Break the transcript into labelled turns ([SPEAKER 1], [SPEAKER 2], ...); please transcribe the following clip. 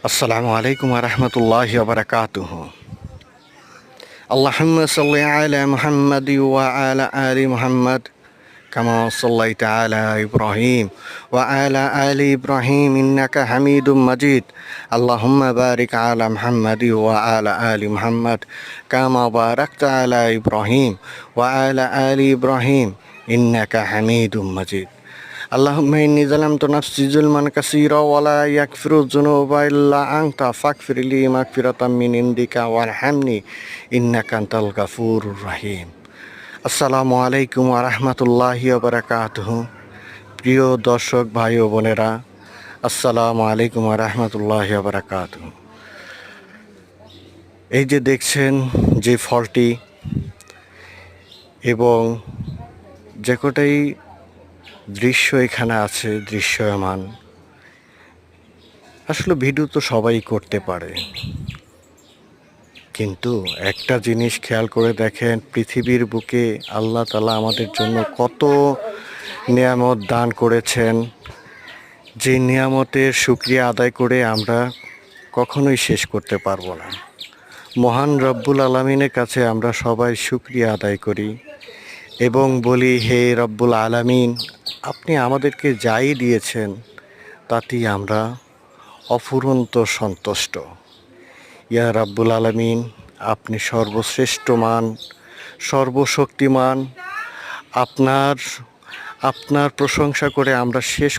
[SPEAKER 1] আসসালামু আলাইকুম ওয়া রাহমাতুল্লাহি ওয়া বারাকাতুহু। আল্লাহুম্মা সাল্লি আলা মুহাম্মাদ ওয়া আলা আলি মুহাম্মাদ কামা সাল্লাইতা আলা ইব্রাহিম ওয়া আলা আলি ইব্রাহিম ইন্নাকা হামিদুম মাজিদ। আল্লাহুম্মা বারিক আলা মুহাম্মাদ ওয়া আলা আলি মুহাম্মাদ কামা বারাকতা আলা ইব্রাহিম ওয়া আলা আলি ইব্রাহিম ইন্নাকা হামিদুম মাজিদ। আল্লাহুম্মা ইন্নী যালামতু নাফসি যুলমান কাসীরা ওয়া লা ইয়াগফিরুয যুনুবা ইল্লা আনতা ফাগফিরলি মাগফিরাতাম মিন ইনদিকা ওয়ারহামনি ইন্নাকা আনতাল গাফুরুর রহিম। আসসালামু আলাইকুম ওয়া রাহমাতুল্লাহি ওয়া বারাকাতুহু। প্রিয় দর্শক ভাই ও বোনেরা, আসসালামু আলাইকুম ওয়া রাহমাতুল্লাহি ওয়া বারাকাতুহু। এই যে দেখছেন যে ফলটি এবং যে কটাই দৃশ্য এখানে আছে দৃশ্যমান, আসলে ভিডিও তো সবাই করতে পারে, কিন্তু একটা জিনিস খেয়াল করে দেখেন, পৃথিবীর বুকে আল্লাহ তাআলা আমাদের জন্য কত নিয়ামত দান করেছেন, যে নিয়ামতের শুকরিয়া আদায় করে আমরা কখনোই শেষ করতে পারবো না। মহান রব্বুল আলামিনের কাছে আমরা সবাই শুকরিয়া আদায় করি এবং বলি, হে রব্বুল আলামিন, আপনি আমাদেরকে যাই দিয়েছেন তাতেই আমরা অফুরন্ত সন্তুষ্ট। ইয়া রব্বুল আলামিন, আপনি সর্বশ্রেষ্ঠমান, সর্বশক্তিমান। আপনার প্রশংসা করে আমরা শেষ